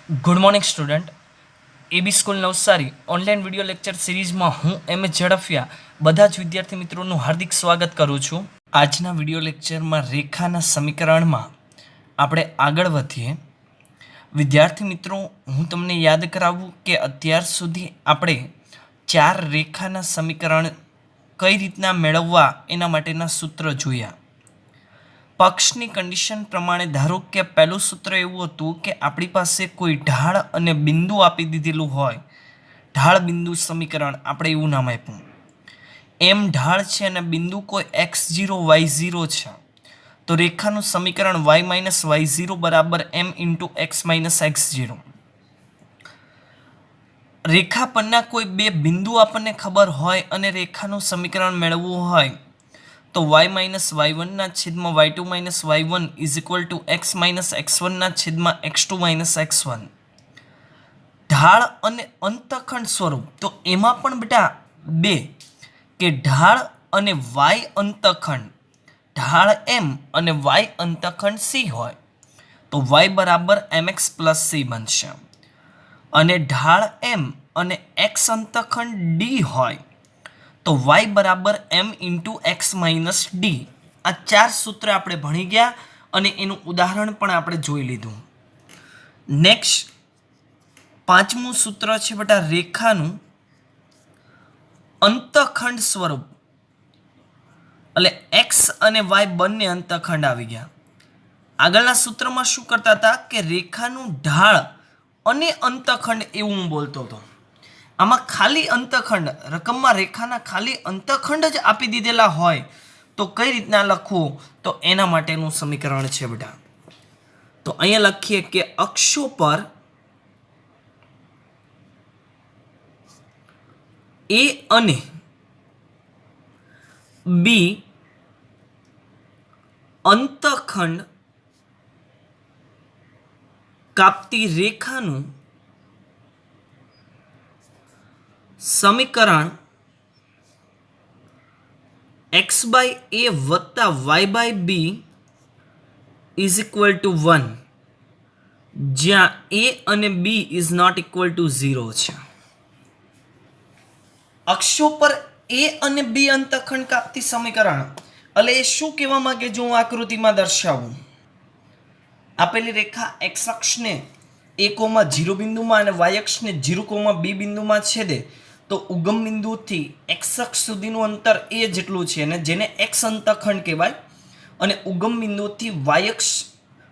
Good morning student. AB school Navsari online video lecture સિરીઝમાં હું એમ એ ઝડફિયા બધા જ વિદ્યાર્થી મિત્રોનું હાર્દિક સ્વાગત કરું છું. આજના વિડીયો લેક્ચરમાં રેખાના સમીકરણમાં આપણે આગળ વધીએ. વિદ્યાર્થી મિત્રો, હું તમને યાદ કરાવું કે અત્યાર સુધી આપણે 4 રેખાના સમીકરણ કઈ રીતના મેળવવા એના માટેના સૂત્ર જોયા. પક્ષની કન્ડિશન પ્રમાણે ધારો કે પહેલું સૂત્ર એવું હતું કે આપણી પાસે કોઈ ઢાળ અને બિંદુ આપી દીધેલું હોય, ઢાળ બિંદુ સમીકરણ આપણે એવું નામ આપ્યું. એમ ઢાળ છે અને બિંદુ કોઈ x0 y0 છે, તો રેખાનું સમીકરણ y-y0 બરાબર m ઇન્ટુ x x0. રેખા પરના કોઈ બે બિંદુ આપણને ખબર હોય અને રેખાનું સમીકરણ મેળવવું હોય તો y-y1 ના છેદમાં y2 y1 is equal two x x1 ના છેદમાં x2 x1. ઢાળ અને અંતખંડ સ્વરૂપ, તો એમાં પણ બેટા બે કે ઢાળ અને y અંતખંડ, ઢાળ m અને y અંતખંડ c હોય તો y બરાબર mx પ્લસ c બનશે, અને ઢાળ m અને x અંતખંડ d હોય તો y બરાબર m into x minus D. આ 4 સૂત્ર આપણે ભણી ગયા અને એનું ઉદાહરણ પણ આપણે જોઈ લીધું. નેક્સ્ટ 5મું સૂત્ર છે બેટા રેખાનું અંતખંડ સ્વરૂપ. એટલે x અને y બંને અંતખંડ આવી ગયા. આગળના સૂત્રમાં શું કરતા હતા કે રેખાનું ઢાળ અને અંતખંડ એવું હું બોલતો હતો. આમાં ખાલી અંતખંડ, રકમમાં રેખાના ખાલી અંતખંડ જ આપી દીધેલા હોય તો કઈ રીતના લખવું, તો એના માટેનું સમીકરણ છે બેટા. તો અહીંયા લખીએ કે અક્ષો પર a અને b અંતખંડ કાપતી રેખાનું સમીકરણ x બાય a વત્તા y by b is equal to 1, જ્યાં a અને b is not equal to 0 છે. અક્ષો પર a અને b અંતખંડ કાપતી સમીકરણ એટલે એ શું કહેવા માંગે, જો હું આકૃતિમાં દર્શાવું. આપેલી રેખા x અક્ષને a,0 બિંદુમાં અને y અક્ષને 0,b બિંદુમાં છેદે તો ઉગમ બિંદુથી x અક્ષ સુધીનું અંતર a જેટલું છે અને જેને x અંતખંડ કહેવાય, અને ઉગમ બિંદુથી y અક્ષ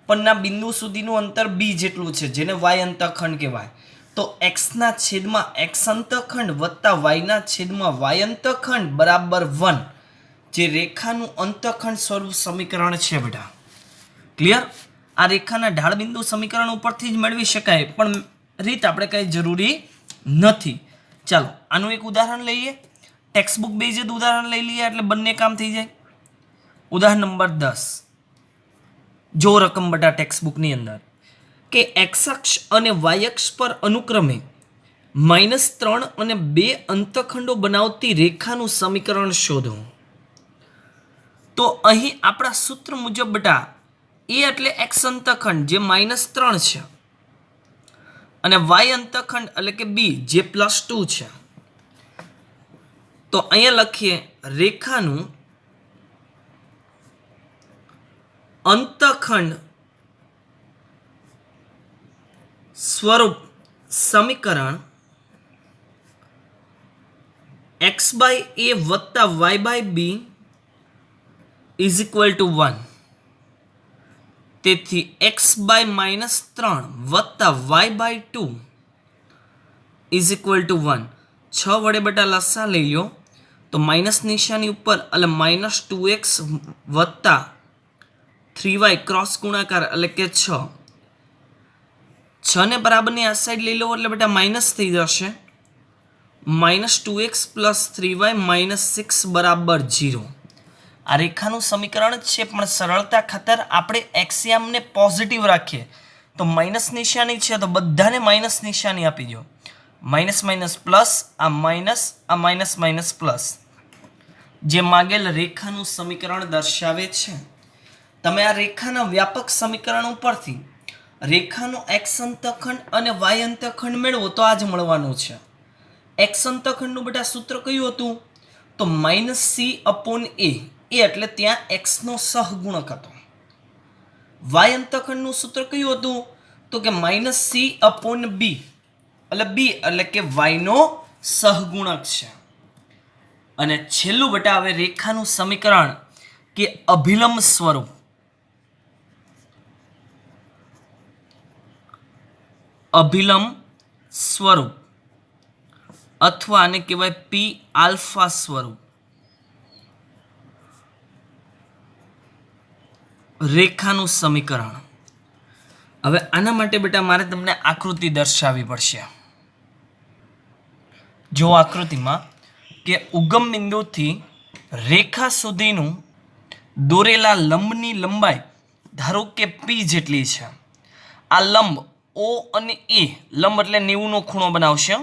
પરના બિંદુ સુધીનું અંતર b જેટલું છે જેને y અંતખંડ કહેવાય. તો x ના છેદમાં x અંતખંડ વત્તા y ના છેદમાં y અંતખંડ બરાબર 1, જે રેખાનું અંતખંડ સ્વરૂપ સમીકરણ છે બેટા. ક્લિયર? આ રેખાના ઢાળ બિંદુ સમીકરણ ઉપરથી જ મેળવી શકાય, પણ રીત આપણે કંઈ જરૂરી નથી. ચાલો આનું એક ઉદાહરણ લઈએ. ટેક્સ્ટબુક બેઝડ ઉદાહરણ લઈ લઈએ એટલે બંને કામ થઈ જાય. ઉદાહરણ નંબર 10. જો રકમ બેટા ટેક્સ્ટબુકની અંદર કે x અક્ષ અને y અક્ષ પર અનુક્રમે -3 અને 2 અંતખંડો બનાવતી રેખાનું સમીકરણ શોધો. તો અહીં આપણા સૂત્ર મુજબ બેટા a એટલે x અંતખંડ જે -3 છે અને y અંતખંડ એટલે કે b જે +2 છે. તો અહીંયા લખીએ રેખાનું અંતખંડ સ્વરૂપ સમીકરણ x બાય a વત્તા y by b is equal to 1. તેથી x બાય -3 વત્તા y by 2 is equal to 1. 6 વડે બેટા લસા લઈ લો તો માઇનસ નિશાની ઉપર એટલે -2x વત્તા 3y ક્રોસ ગુણાકાર એટલે કે 6. 6 ને બરાબરની આ સાઈડ લઈ લો એટલે બેટા માઇનસ થઈ જશે. -2x પ્લસ 3y -6 બરાબર 0. આ રેખાનું સમીકરણ છે, પણ સરળતા ખાતર આપણે એક્સિયમને પોઝિટિવ રાખીએ તો માઇનસ નિશાની છે તો બધાને માઇનસ નિશાની આપી દો. માઇનસ માઇનસ પ્લસ, આ માઇનસ માઇનસ પ્લસ, જે માગેલ રેખાનું સમીકરણ દર્શાવે છે. તમે આ રેખાના વ્યાપક સમીકરણ ઉપરથી રેખાનો એક્સ અંતખંડ અને વાય અંતખંડ મેળવો તો આ જ મળવાનું છે. એક્સ અંતખંડનું બેટા સૂત્ર કયું હતું? તો -c/a. એટલે ત્યાં એક્સનો સહગુણક હતો. વાય અંતખંડનું સૂત્ર કયું હતું? તો કે -c/b. એટલે b એટલે કે વાયનો સહગુણક છે. અને છેલ્લું બેટા હવે રેખાનું સમીકરણ કે અભિલંબ સ્વરૂપ. અભિલંબ સ્વરૂપ અથવા આને કહેવાય પી આલ્ફા સ્વરૂપ. રેખાનું સમીકરણ. હવે આના માટે બેટા મારે તમને આકૃતિ દર્શાવવી પડશે. જો આકૃતિમાં કે ઉગમ બિંદુથી રેખા સુધીનું દોરેલા લંબની લંબાઈ ધારો કે પી જેટલી છે. આ લંબ ઓ અને એ, લંબ એટલે 90નો ખૂણો બનાવશે.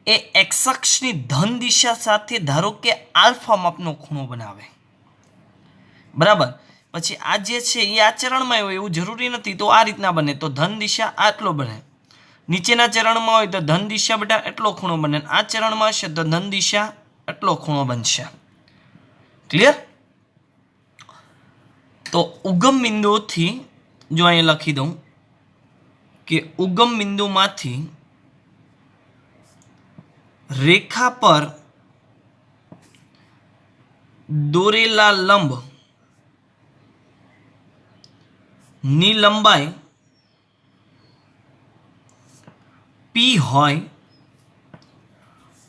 એ એક્સ અક્ષની ધન દિશા સાથે ધારો કે આલ્ફા માપનો ખૂણો બનાવે. બરાબર. પછી આ જે છે એ આ ચરણમાં હોય એવું જરૂરી નથી, તો આ રીતના બને તો ધન દિશા આટલો બને. નીચેના ચરણમાં હોય તો ધન દિશા બેટા એટલો ખૂણો બને. આ ચરણમાં હશે તો ધન દિશા એટલો ખૂણો બનશે. ક્લિયર? તો ઉગમ બિંદુથી જો અહીંયા લખી દઉં કે ઉગમ બિંદુમાંથી રેખા પર દોરેલા લંબ ની લંબાઈ પી હોય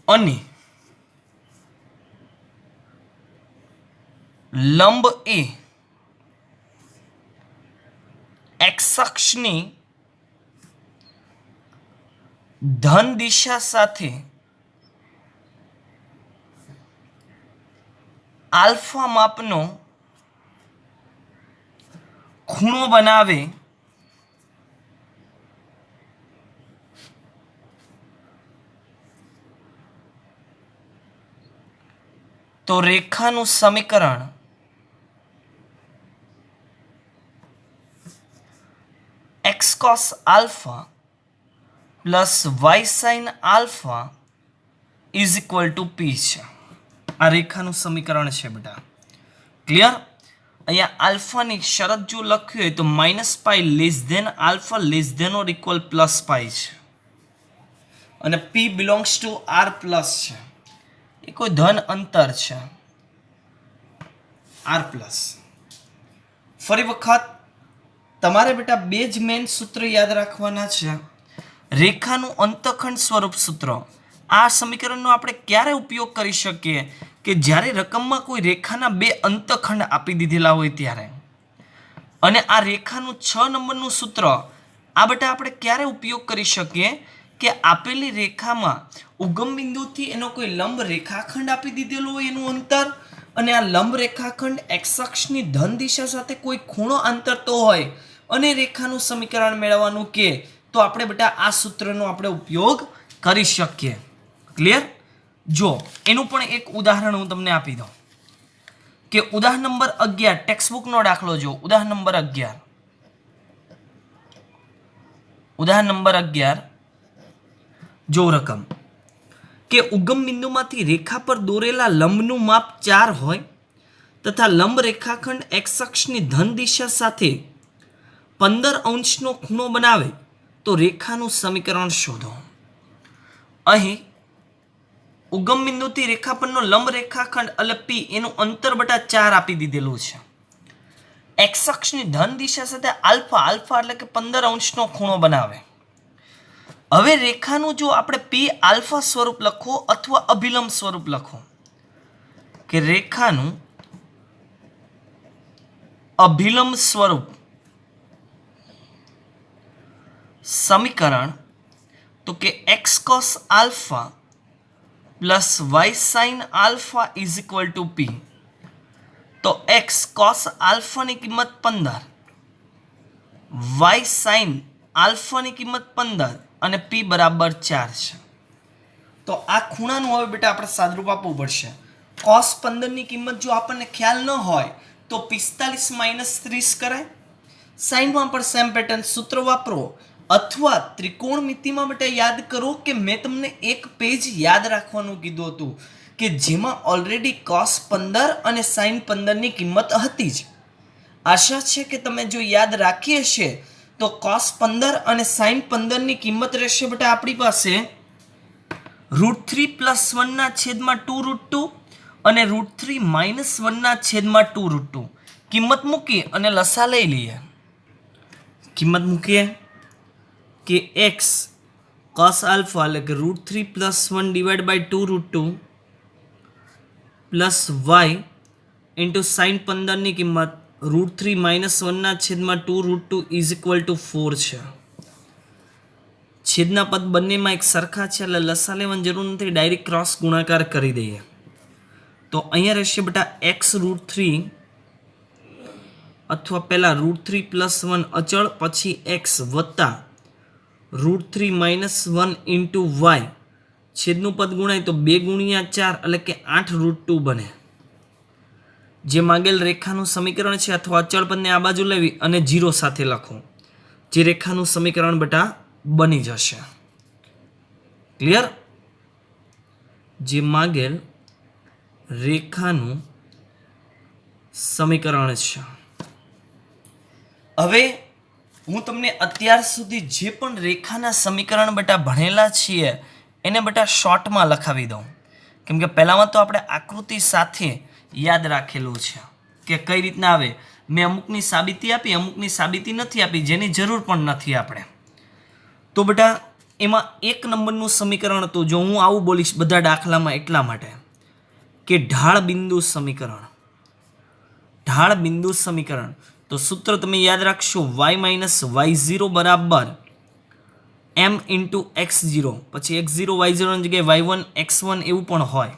અને લંબ એ એક્સ અક્ષની ધન દિશા સાથે આલ્ફા માપનો ખૂણો બનાવે તો રેખાનું સમીકરણ x cos alpha plus y sin alpha is equal to p છે. આ રેખાનું સમીકરણ છે બેટા. ક્લિયર? અહીંયા આલ્ફાની શરત જો લખવી હોય તો -π less than alpha less than or equal +π છે. અને p belongs to r plus છે. એ કોઈ ધન અંતર છે r પ્લસ. ફરી વખત તમારે બેટા બે જ મેઇન સૂત્ર યાદ રાખવાના છે. રેખાનું અંતખંડ સ્વરૂપ સૂત્ર. આ સમીકરણનો આપણે ક્યારે ઉપયોગ કરી શકીએ? કે જ્યારે રકમમાં કોઈ રેખાના બે અંતખંડ આપી દીધેલા હોય ત્યારે. અને આ રેખાનું 6 નંબરનું સૂત્ર આ બેટા આપણે ક્યારે ઉપયોગ કરી શકીએ? કે આપેલી રેખામાં ઉગમ બિંદુથી એનો કોઈ લંબ રેખાખંડ આપી દીધેલો હોય એનું અંતર, અને આ લંબ રેખાખંડ એક્સ અક્ષની ધન દિશા સાથે કોઈ ખૂણો આંતરતો હોય અને રેખાનું સમીકરણ મેળવવાનું કે તો આપણે બેટા આ સૂત્રનો આપણે ઉપયોગ કરી શકીએ. ક્લિયર? જો એનું પણ એક ઉદાહરણ હું તમને આપી દઉં કે ઉદાહરણ નંબર 11 ટેક્સ્ટબુકનો દાખલો જો. ઉદાહરણ નંબર 11 જો રકમ કે ઉગમ બિંદુમાંથી રેખા પર દોરેલા લંબનું માપ 4 હોય તથા લંબ રેખાખંડ એક્સ અક્ષની ધન દિશા સાથે 15 અંશનો ખૂણો બનાવે તો રેખાનું સમીકરણ શોધો. અહીં ઉગમ બિંદુથી રેખા પરનો લંબ રેખાખંડ એટલે પી એનું અંતર બટા 4 આપી દીધેલું છે. એક્સ અક્ષની ધન દિશા સાથે આલ્ફા એટલે કે 15 અંશનો ખૂણો બનાવે. હવે રેખાનું જો આપણે પી આલ્ફા સ્વરૂપ લખો અથવા અભિલંબ સ્વરૂપ લખો કે રેખાનું અભિલંબ સ્વરૂપ સમીકરણ તો કે x cos alpha plus y sin alpha is equal two p. તો x cos આલ્ફાની કિંમત 15, y sin આલ્ફાની કિંમત 15 અને p બરાબર 4 છે. તો આ ખૂણાનું હવે બેટા આપણે સાદરૂપ આપવું પડશે. cos 15 ની કિંમત જો આપણને ખ્યાલ ન હોય તો 45 - 30 કરાય. સાઈનમાં પણ સેમ પેટર્ન સૂત્ર વાપરો, અથવા ત્રિકોણમિતિમાં બેટા યાદ કરો કે મેં તમને એક પેજ યાદ રાખવાનું કીધું હતું કે જેમાં ઓલરેડી cos 15 અને sin 15 ની કિંમત હતી જ. આશા છે કે તમે જો યાદ રાખી હશે તો cos 15 અને sin 15 ની કિંમત રહેશે બેટા આપણી પાસે √3 + 1 ના છેદમાં 2√2 અને √3 - 1 ના છેદમાં 2√2. કિંમત મૂકી અને લસા લઈ લઈએ. કિંમત મૂકીએ કે x cos આલ્ફા એટલે કે √3 + 1 / 2√2 પ્લસ y ઇન્ટુ sin 15 ની કિંમત √3 - 1 ના છેદમાં 2√2 = 4 છે. છેદના પદ બંનેમાં એક સરખા છે એટલે લસા લેવાની જરૂર નથી, ડાયરેક્ટ ક્રોસ ગુણાકાર કરી દઈએ. તો અહીંયા રહેશે બેટા x √3 અથવા પહેલા √3 + 1 અચળ, પછી x વત્તા √3 - 1 ઇન્ટુ y, છેદનું પદ ગુણાય તો 2 × 4 એટલે કે 8√2 બને. જે માંગેલ રેખાનું સમીકરણ છે અથવા અચળ પદને આ બાજુ લેવી અને 0 સાથે લખો, જે રેખાનું સમીકરણ બેટા બની જશે. ક્લિયર? જે માંગેલ રેખાનું સમીકરણ છે. હવે હું તમને અત્યાર સુધી જે પણ રેખાના સમીકરણ બેટા ભણેલા છીએ એને બેટા શોર્ટમાં લખાવી દઉં, કેમ કે પહેલામાં તો આપણે આકૃતિ સાથે યાદ રાખેલું છે કે કઈ રીતના આવે. મેં અમુકની સાબિતી આપી, અમુકની સાબિતી નથી આપી, જેની જરૂર પણ નથી આપણે. તો બેટા એમાં 1 નંબરનું સમીકરણ હતું, જો હું આવું બોલીશ બધા દાખલામાં એટલા માટે કે ઢાળ બિંદુ સમીકરણ. ઢાળ બિંદુ સમીકરણ તો સૂત્ર તમે યાદ રાખશો y - y0 બરાબર m × x0, પછી x0 y0 ની જગ્યાએ y1 x1 એવું પણ હોય.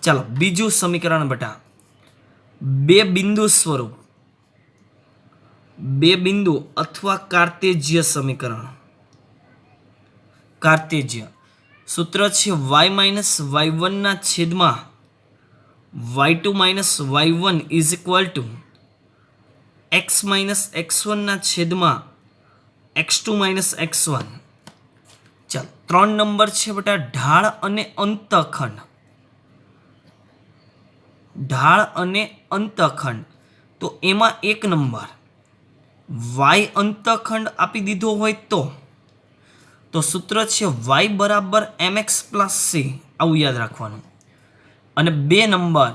ચાલો બીજું સમીકરણ બેટા બે બિંદુ સ્વરૂપ, બે બિંદુ અથવા કાર્તેજ્ય સમીકરણ. કાર્તેજ્ય સૂત્ર છે y - y1 ના છેદમાં y2 - y1 = x - x1 ના છેદમાં x2 - x1. ચાલો 3 નંબર છે બેટા ઢાળ અને અંતખંડ. ઢાળ અને અંતખંડ તો એમાં 1 નંબર y અંતખંડ આપી દીધો હોય તો સૂત્ર છે y = mx + c, આવું યાદ રાખવાનું. અને 2 નંબર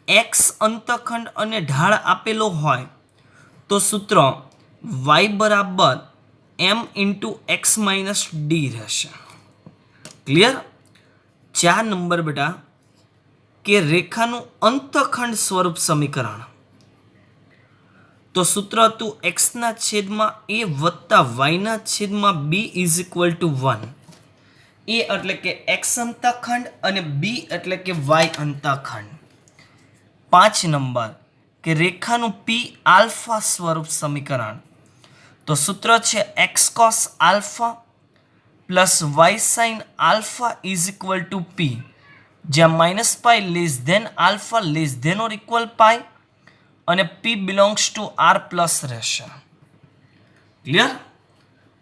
x અંતખંડ અને ઢાળ આપેલો હોય તો સૂત્ર y = m × x - d રહેશે. ક્લિયર? 4 નંબર બેટા કે રેખાનું અંતખંડ સ્વરૂપ સમીકરણ તો સૂત્ર હતું x ના છેદમાં a વત્તા y ના છેદમાં b = 1. a એટલે કે x અંતખંડ અને b એટલે કે y અંતખંડ. 5 નંબર કે રેખાનું p આલ્ફા સ્વરૂપ સમીકરણ તો સૂત્ર છે x cos alpha plus y sin alpha = p, જ્યાં -π આલ્ફા ≤ π અને p belongs to r plus રહેશે. ક્લિયર?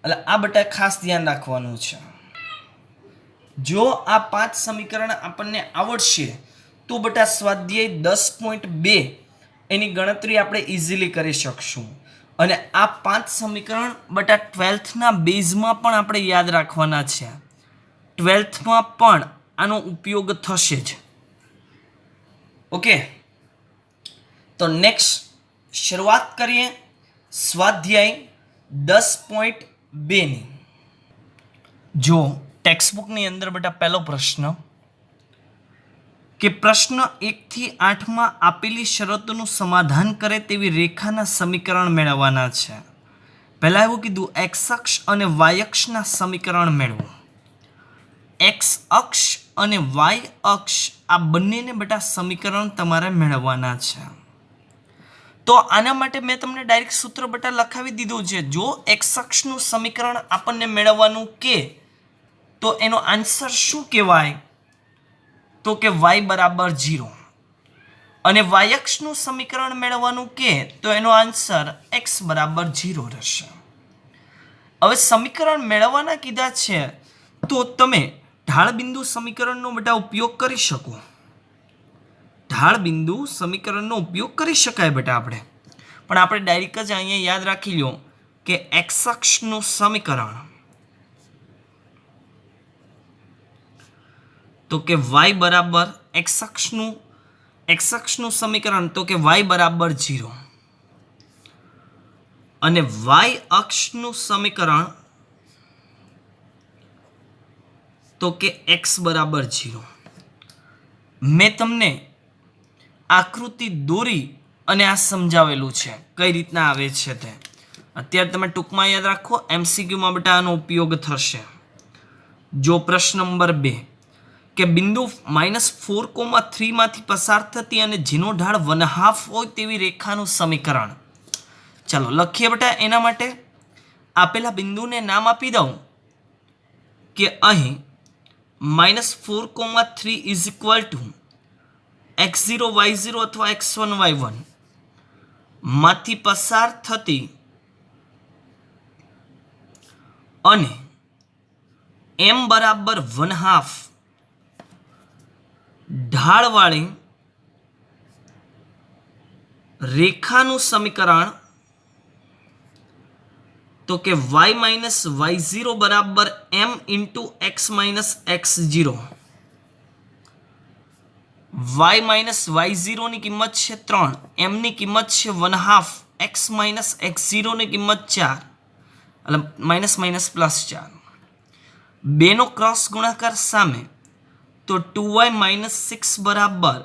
એટલે આ બેટા ખાસ ધ્યાન રાખવાનું છે. જો આ 5 સમીકરણ આપણને આવડશે તો બેટા સ્વાધ્યાય 10.2 એની ગણતરી આપણે ઇઝીલી કરી શકશું. અને આ 5 સમીકરણ બેટા 12th ના બેઝમાં પણ આપણે યાદ રાખવાના છે. 12th માં પણ આનો ઉપયોગ થશે જ. ઓકે, તો નેક્સ્ટ શરૂઆત કરીએ સ્વાધ્યાય 10.2 ની. જો ટેક્સ્ટબુકની અંદર બેટા પહેલો પ્રશ્ન કે પ્રશ્ન 1 થી 8 માં આપેલી શરતોનું સમાધાન કરે તેવી રેખાના સમીકરણ મેળવવાના છે. પહેલા એવું કીધું x અક્ષ અને y અક્ષના સમીકરણ મેળવો. x અક્ષ અને y અક્ષ આ બંનેને બેટા સમીકરણ તમારે મેળવવાના છે. તો આના માટે મેં તમને ડાયરેક્ટ સૂત્ર બેટા લખાવી દીધું છે. જો x અક્ષનું સમીકરણ આપણને મેળવવાનું કે તો એનો આન્સર શું કહેવાય? તો કે y = 0. અને y અક્ષનું સમીકરણ મેળવવાનું કે તો એનો આન્સર x બરાબર 0 રહેશે. હવે સમીકરણ મેળવવાના કીધા છે તો તમે ઢાળ બિંદુ સમીકરણનો બેટા ઉપયોગ કરી શકો. ઢાળ બિંદુ સમીકરણનો ઉપયોગ કરી શકાય બેટા આપણે, પણ આપણે ડાયરેક્ટ જ અહીંયા યાદ રાખી લો કે x અક્ષનું સમીકરણ તો કે y બરાબર x અક્ષનું સમીકરણ તો કે y બરાબર 0 અને y અક્ષનું સમીકરણ તો કે x બરાબર 0. મેં તમને આકૃતિ દોરી અને આ સમજાવેલું છે કઈ રીતના આવે છે તે. અત્યારે તમે ટૂંકમાં યાદ રાખો, એમસીક્યુમાં બેટા આનો ઉપયોગ થશે. જો પ્રશ્ન નંબર 2 કે બિંદુ -4,3 માંથી પસાર થતી અને જેનો ઢાળ 1/2 હોય તેવી રેખાનું સમીકરણ. ચાલો લખીએ બેટા. એના માટે આપેલા બિંદુને નામ આપી દઉં કે અહીં -4,3 is equal two x0 y0 અથવા x1 y1 માંથી પસાર થતી અને m બરાબર 1/2 ઢાળવાળી રેખાનું સમીકરણ તો કે y y0 બરાબર m into x x0. y y0 ની કિંમત છે 3, m ની કિંમત છે 1/2, x x0 ની કિંમત 4 એટલે -+4. બેનો ક્રોસ ગુણાકાર સામે તો 2y -6 બરાબર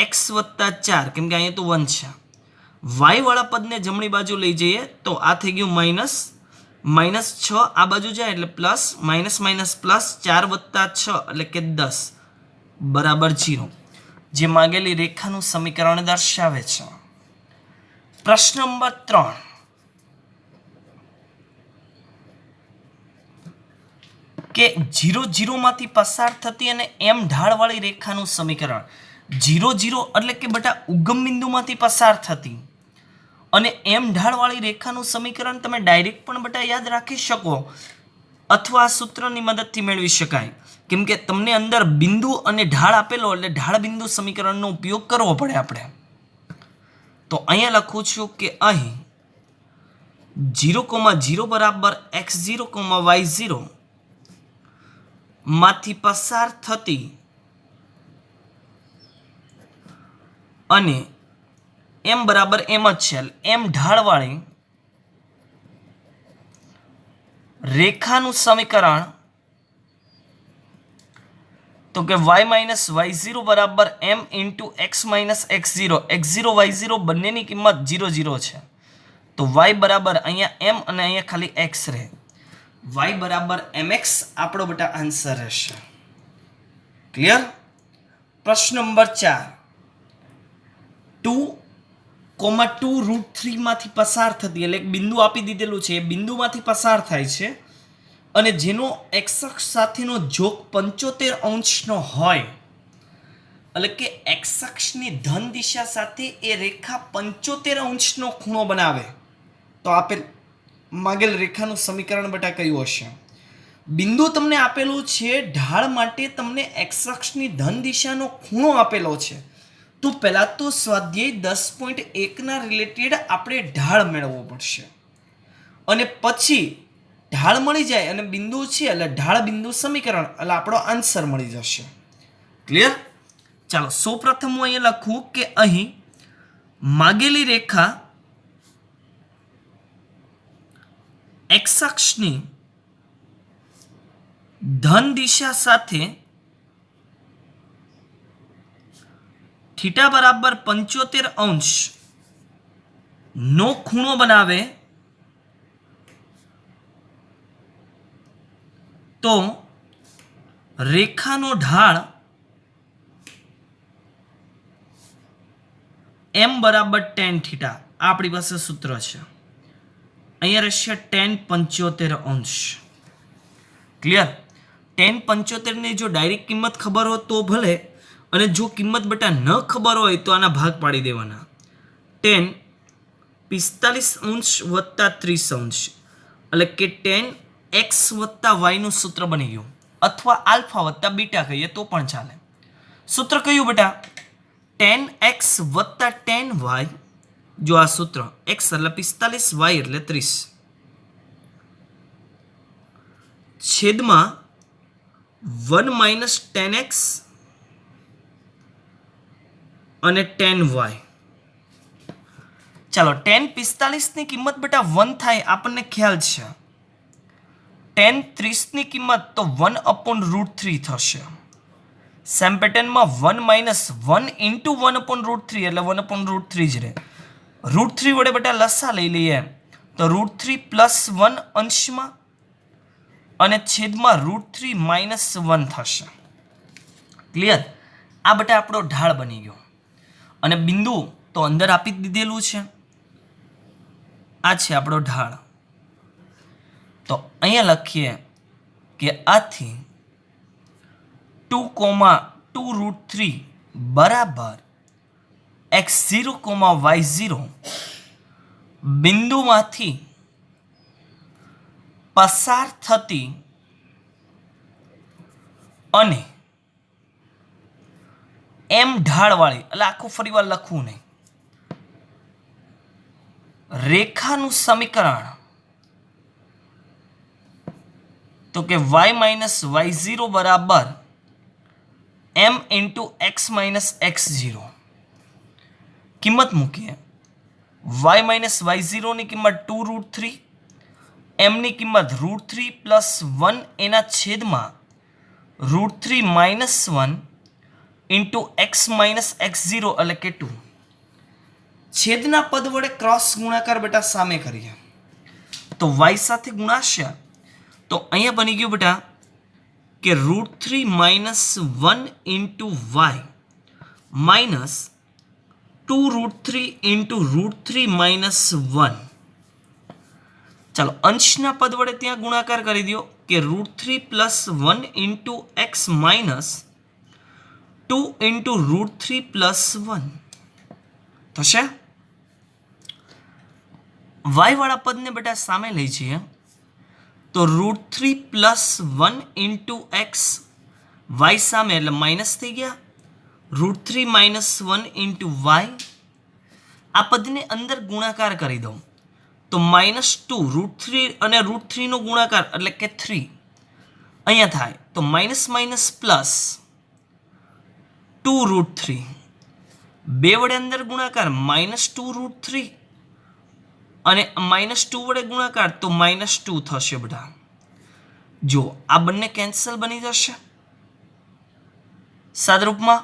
x + 4, કેમ કે અહીંયા તો 1 છે. y વાળા પદને જમણી બાજુ લઈ જઈએ તો આ થઈ ગયું -6, આ બાજુ જાય એટલે પ્લસ, -- +4 + 6 એટલે કે 10 બરાબર 0, જે માંગેલી રેખાનું સમીકરણ દર્શાવે છે. પ્રશ્ન નંબર 3 કે 0 0 માંથી પસાર થતી અને m ઢાળવાળી રેખાનું સમીકરણ. 0 0 એટલે કે બેટા ઉગમ બિંદુમાંથી પસાર થતી અને m ઢાળવાળી રેખાનું સમીકરણ તમે ડાયરેક્ટ પણ બેટા યાદ રાખી શકો અથવા આ સૂત્રની મદદથી મેળવી શકાય, કેમ કે તમને અંદર બિંદુ અને ઢાળ આપેલો એટલે ઢાળ બિંદુ સમીકરણનો ઉપયોગ કરવો પડે આપણે. તો અહીંયા લખું છું કે અહીં 0, 0 બરાબર x0, y0 માંથી પસાર થતી અને m બરાબર m જ છે m ઢાળવાળી રેખાનું સમીકરણ તો કે y y0 બરાબર m into x x0. x0 y0 બંનેની કિંમત 0 0 છે તો y બરાબર અહીંયા m અને અહીંયા ખાલી x રહે. y બરાબર mx આપણો બેટા આન્સર રહેશે. ક્લિયર? પ્રશ્ન નંબર 4 2,2√3 માંથી પસાર થતી એટલે એક બિંદુ આપી દીધેલું છે, એ બિંદુમાંથી પસાર થાય છે અને જેનો x અક્ષ સાથેનો જોગ 75° હોય, એટલે કે x અક્ષની ધન દિશા સાથે એ રેખા 75° ખૂણો બનાવે તો આપેલ માંગેલ રેખાનું સમીકરણ બેટા કયું હશે? બિંદુ તમને આપેલું છે, ઢાળ માટે તમને x અક્ષની ધન દિશાનો ખૂણો આપેલો છે. તો પહેલા તો સ્વાધ્યાય 10.1 ના રિલેટેડ આપણે ઢાળ મેળવવો પડશે અને પછી ઢાળ મળી જાય અને બિંદુ છે એટલે ઢાળ બિંદુ સમીકરણ એટલે આપણો આન્સર મળી જશે. ક્લિયર? ચાલો સૌપ્રથમ હું અહીંયા લખું કે અહીં માગેલી રેખા x અક્ષની ધન દિશા સાથે થીટા બરાબર 75° નો ખૂણો બનાવે તો રેખાનો ઢાળ m બરાબર tan θ. આપણી પાસે સૂત્ર છે, અહીંયા રહેશે tan 75°. ક્લિયર? tan 75 ની જો ડાયરેક્ટ કિંમત ખબર હોય તો ભલે, અને જો કિંમત બેટા ન ખબર હોય તો આના ભાગ પાડી દેવાના. 10 45 વત્તા 30 એટલે કે 10x વત્તા વાયનું સૂત્ર બની ગયું, અથવા આલ્ફા વત્તા બીટા કહીએ તો પણ ચાલે. સૂત્ર કયું બેટા? 10x વત્તા 10y. જો આ સૂત્ર x એટલે 45, y એટલે 30, છેદમાં 1 માઇનસ 10x અને 10y. ચાલો 10 45 ની કિંમત બેટા 1 થાય આપણને ખ્યાલ છે. 10 30 ની કિંમત તો 1/√3 થશે. સેમ પેટર્નમાં 1 માઇનસ 1 ઇન્ટુ 1/√3 એટલે 1/√3 જ રહે. √3 વડે બેટા લસા લઈ લઈએ તો √3 પ્લસ 1 અંશમાં અને છેદમાં √3 માઇનસ 1 થશે. ક્લિયર? આ બેટા આપણો ઢાળ બની ગયો અને બિંદુ તો અંદર આપી દીધેલું છે. આ છે આપણો ઢાળ. તો અહીંયા લખીએ કે આથી 2,2√3 બરાબર x0, y0 બિંદુમાંથી પસાર થતી અને એમ ઢાળવાળી, એટલે આખું ફરીવાર લખવું નહીં, રેખાનું સમીકરણ તો કે y માઇનસ y0 બરાબર m into x minus x0. કિંમત મૂકીએ. y માઇનસ y0 ની કિંમત 2√3, m ની કિંમત √3 પ્લસ 1 એના છેદમાં √3 minus 1 into x minus x0 એટલે કે 2. છેદના પદ વડે ક્રોસ ગુણાકાર બેટા સામે કરીએ તો y સાથે ગુણાશે તો અહીંયા બની ગયું બેટા કે √3 minus 1 into y minus 2√3 into √3 minus 1. ચાલો અંશના પદ વડે ત્યાં ગુણાકાર કરી દો કે √3 plus 1 into x minus 2 into √3 plus 1 થશે. y વાળા પદને બેટા સામે લઈ જઈએ તો √3 પ્લસ 1 ઇન્ટુ એક્સ, y સામે એટલે માઇનસ થઈ ગયા, √3 માઇનસ 1 ઇન્ટુ y. આ પદને અંદર ગુણાકાર કરી દઉં તો -2 √3 અને √3 નો ગુણાકાર એટલે કે 3 અહીંયા થાય તો માઇનસ માઇનસ પ્લસ 2√3. બે વડે અંદર ગુણાકાર -2√3 અને -2 વડે ગુણાકાર તો -2 થશે બેટા. જો આ બંને કેન્સલ બની જશે સાદરૂપમાં,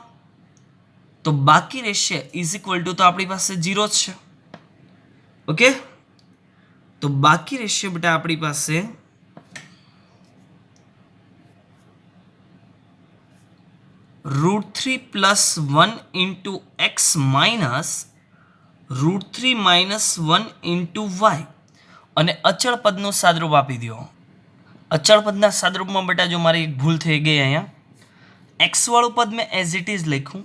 તો બાકી રહેશે ઇઝ ઇક્વલ ટુ, તો આપણી પાસે 0 જ છે. ઓકે, તો બાકી રહેશે બેટા આપણી પાસે √3 plus 1 into x minus √3 minus 1 into y અને અચળ પદનું સાદરૂપ આપી દો. અચળ પદના સાદરૂપમાં બેટા જો મારી એક ભૂલ થઈ ગઈ, અહીંયા એક્સ વાળું પદ મેં એઝ ઇટ ઇઝ લખ્યું,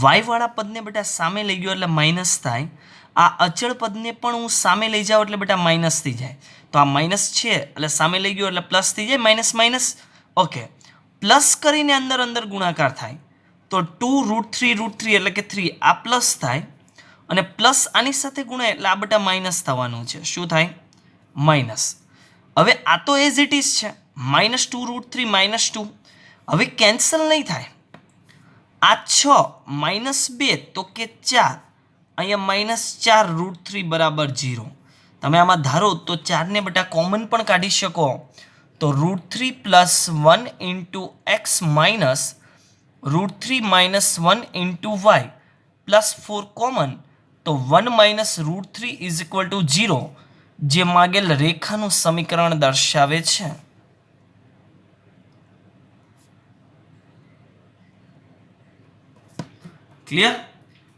વાય વાળા પદને બેટા સામે લઈ ગયો એટલે માઇનસ થાય. આ અચળ પદને પણ હું સામે લઈ જાઉં એટલે બેટા માઇનસ થઈ જાય. તો આ માઇનસ છે એટલે સામે લઈ ગયો એટલે પ્લસ થઈ જાય, માઇનસ માઇનસ. ઓકે, પ્લસ કરીને અંદર અંદર ગુણાકાર થાય તો 2√3 એટલે કે 3 આ પ્લસ થાય અને પ્લસ આની સાથે ગુણાય એટલે આ બેટા માઇનસ થવાનું છે. શું થાય? માઇનસ. હવે આ તો એઝ ઇટ ઇઝ છે, -2√3 -2. હવે કેન્સલ નહીં થાય. આ 6 -2 તો કે 4, અહીંયા -4 √3 બરાબર 0. તમે આમાં ધારો તો 4ને બેટા કોમન પણ કાઢી શકો તો √3 plus 1 into x minus √3 minus 1 into y plus 4 common તો 1 માઇનસ √3 ઇઝ ઇક્વલ ટુ 0, જે માગેલ રેખાનું સમીકરણ દર્શાવે છે. ક્લિયર?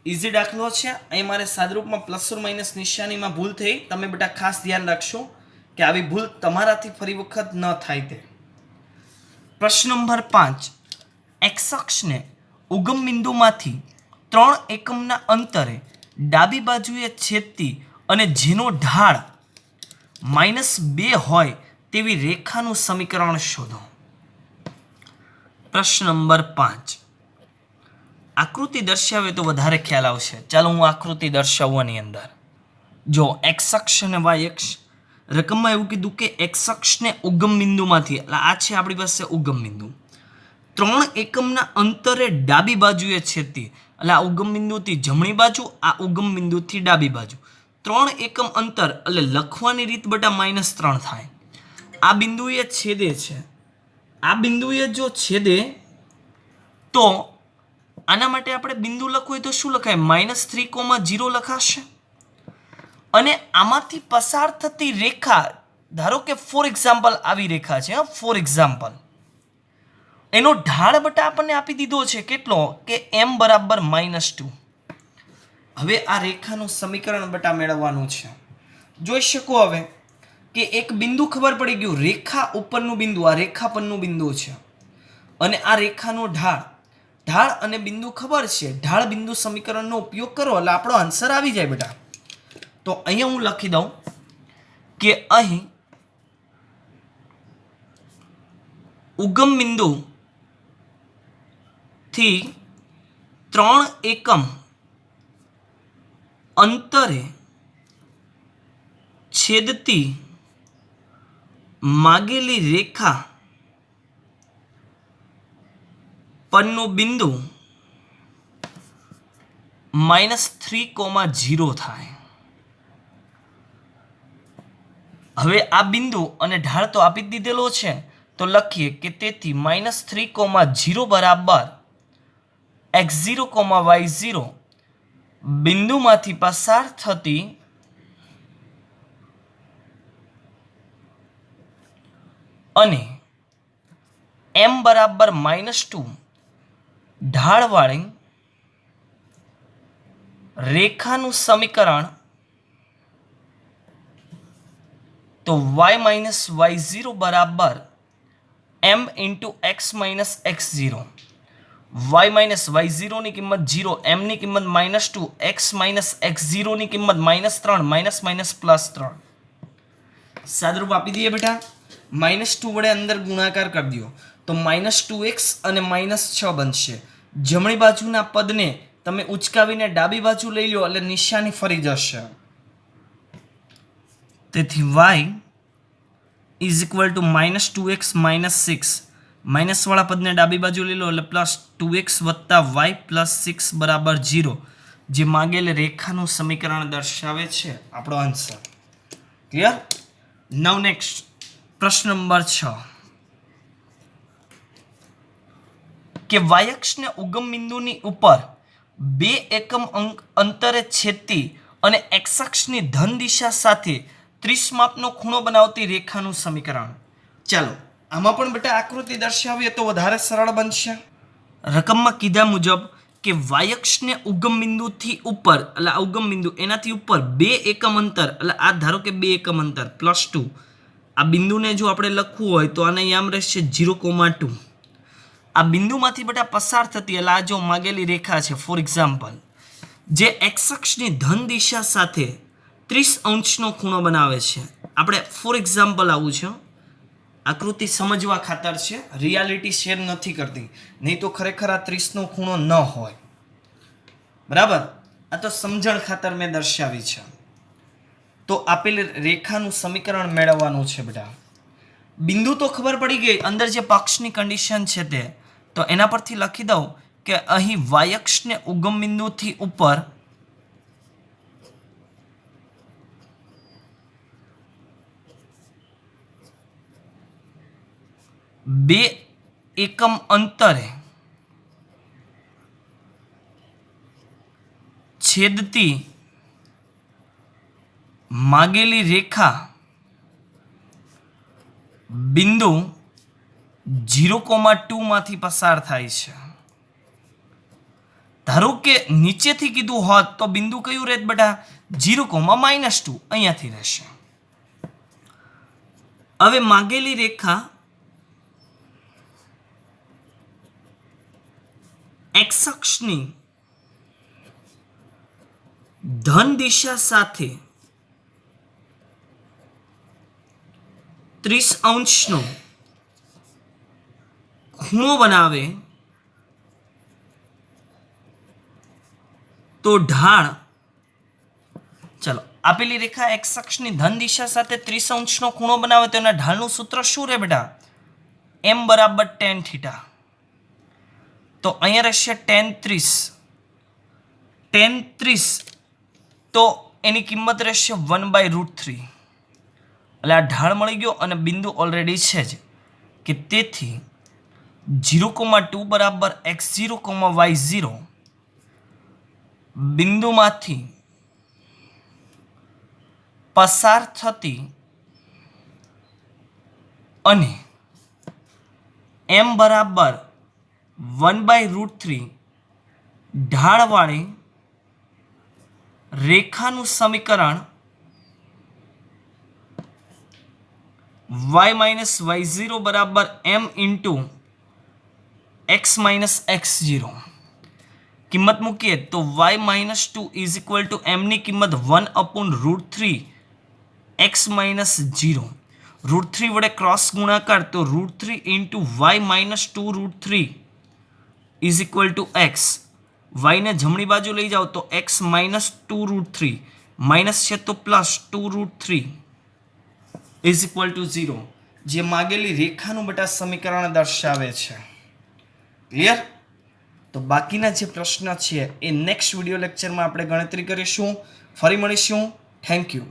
ઇઝી દાખલો છે. અહીં મારે સાદરૂપમાં પ્લસ ઓર માઇનસ નિશાનીમાં ભૂલ થઈ, તમે બેટા ખાસ ધ્યાન રાખશો કે આવી ભૂલ તમારાથી ફરી વખત ન થાય તે. પ્રશ્ન નંબર 5, એક્સ અક્ષને ઉગમ બિંદુમાંથી 3 એકમના અંતરે ડાબી બાજુએ છેદતી અને જેનો ઢાળ -2 હોય તેવી રેખાનું સમીકરણ શોધો. પ્રશ્ન નંબર 5. આકૃતિ દર્શાવે તો વધારે ખ્યાલ આવશે. ચાલો હું આકૃતિ દર્શાવવું આની અંદર. જો એક્સ અક્ષ અને વાય અક્ષ, રકમમાં એવું કીધું કે એક્સ અક્ષને ઉગમ બિંદુમાંથી, એટલે આ છે આપણી પાસે ઉગમ બિંદુ, 3 એકમના અંતરે ડાબી બાજુએ છેદતી, એટલે આ ઉગમ બિંદુથી જમણી બાજુ, આ ઉગમ બિંદુથી ડાબી બાજુ 3 એકમ અંતર, એટલે લખવાની રીત બેટા -3 થાય. આ બિંદુએ છેદે છે, આ બિંદુએ જો છેદે તો આના માટે આપણે બિંદુ લખવું હોય તો શું લખાય? -3,0 લખાશે. અને આમાંથી પસાર થતી રેખા, ધારો કે ફોર એક્ઝામ્પલ આવી રેખા છે, ફોર એક્ઝામ્પલ, એનો ઢાળ બટા આપણને આપી દીધો છે કેટલો? કે m બરાબર -2. હવે આ રેખાનું સમીકરણ બટા મેળવવાનું છે. જોઈ શકો હવે કે એક બિંદુ ખબર પડી ગયું, રેખા ઉપરનું બિંદુ, આ રેખા પરનું બિંદુ છે, અને આ રેખાનો ઢાળ અને બિંદુ ખબર છે. ઢાળ બિંદુ સમીકરણનો ઉપયોગ કરો એટલે આપણો આન્સર આવી જાય બેટા. તો અહીંયા હું લખી દઉં કે અહીં ઉગમ બિંદુ થી 3 એકમ અંતરે છેદતી માગેલી રેખા પરનું બિંદુ -3,0 થાય. હવે આ બિંદુ અને ઢાળ તો આપી જ દીધેલો છે, તો લખીએ કે તેથી -3,0 બરાબર x0, y0 બિંદુમાંથી પસાર થતી અને m બરાબર -2 ઢાળવાળી રેખાનું સમીકરણ, તો y y0 બરાબર m × x x0. y y0 ની કિંમત 0, m ની કિંમત -2, x x0 ની કિંમત -3, +3. સાદરૂપ આપી દઈએ બેટા. -2 વડે અંદર ગુણાકાર કરી દો તો -2x અને -6 બનશે. જમણી બાજુના પદને તમે ઉચકાવીને ડાબી બાજુ લઈ લો એટલે નિશાની ફરી જશે. તેથી y = -2x -6, માઇનસ વાળા પદને ડાબી બાજુ લઈ લો એટલે +2x + y + 6 બરાબર 0, જે માંગેલ રેખાનું સમીકરણ દર્શાવે છે આપણો આન્સર. ક્લિયર? નાઉ નેક્સ્ટ પ્રશ્ન નંબર 6 કે y અક્ષને ઉગમ બિંદુની ઉપર 2 એકમ અંતરે છેદતી અને x અક્ષની ધન દિશા સાથે 30 માપનો ખૂણો બનાવતી રેખાનું સમીકરણ. ચાલો આમાં પણ બેટા આકૃતિ દર્શાવીએ તો વધારે સરળ બનશે. રકમમાં કીધા મુજબ કે y અક્ષને ઉગમ બિંદુથી ઉપર, એટલે આ ઉગમ બિંદુ એનાથી ઉપર 2 એકમ અંતર, એટલે આ ધારો કે 2 એકમ અંતર +2, આ બિંદુને જો આપણે લખવું હોય તો આને યામ રહેશે 0,2. આ બિંદુમાંથી બેટા પસાર થતી, એટલે આ જો માગેલી રેખા છે ફોર એક્ઝામ્પલ, જે x અક્ષની ધન દિશા સાથે 30° ખૂણો બનાવે છે. આપણે ફોર એક્ઝામ્પલ આવું છે, આકૃતિ સમજવા ખાતર છે, રિયાલિટી શેર નથી કરતી, નહીં તો ખરેખર આ 30° ખૂણો ન હોય. બરાબર? આ તો સમજણ ખાતર મેં દર્શાવી છે. તો આપેલી રેખાનું સમીકરણ મેળવવાનું છે બેટા. બિંદુ તો ખબર પડી ગઈ, અંદર જે પક્ષની કન્ડિશન છે તે, તો એના પરથી લખી દઉં કે અહીં y અક્ષને ઉગમ બિંદુથી ઉપર 2 એકમ અંતરે છેદતી માગેલી રેખા બિંદુ 0,2 માંથી પસાર થાય છે. ધારો કે નીચેથી કીધું હોત તો બિંદુ કયું રહેત બેટા? 0,-2 અહીંયાથી રહેશે. હવે માગેલી રેખા x એક્સ અક્ષની ધન દિશા સાથે 30 અંશનો ખૂણો બનાવે તો ઢાળ, ચલો આપેલી રેખા એક્સ અક્ષની ધન દિશા સાથે 30 અંશનો ખૂણો બનાવે તો એના ઢાળનું સૂત્ર શું રહે બેટા? m બરાબર tan થીટા. તો અહીંયા રહેશે tan 30 તો એની કિંમત રહેશે 1/√3. એટલે આ ઢાળ મળી ગયો અને બિંદુ ઓલરેડી છે જ કે તેથી 0,2 બરાબર x0, y0 બિંદુમાંથી પસાર થતી અને m બરાબર 1/√3 ઢાળવાળી રેખાનું સમીકરણ y-y0 બરાબર m ઇન્ટુ x x0 કિંમત મૂકીએ તો y-2 is equal two m ની કિંમત 1/√3 x -0. √3 વડે ક્રોસ ગુણાકાર તો √3 into y-2√3 is equal two x. y ને જમણી બાજુ લઈ જાઓ તો x -2√3 માઇનસ છે તો પ્લસ 2√3 ઇઝ ઇક્વલ ટુ 0, જે માગેલી રેખાનું બેટા સમીકરણ દર્શાવે છે. ક્લિયર? તો બાકીના જે પ્રશ્ન છે એ નેક્સ્ટ વિડીયો લેક્ચરમાં આપણે ગણતરી કરીશું. ફરી મળીશું. Thank you.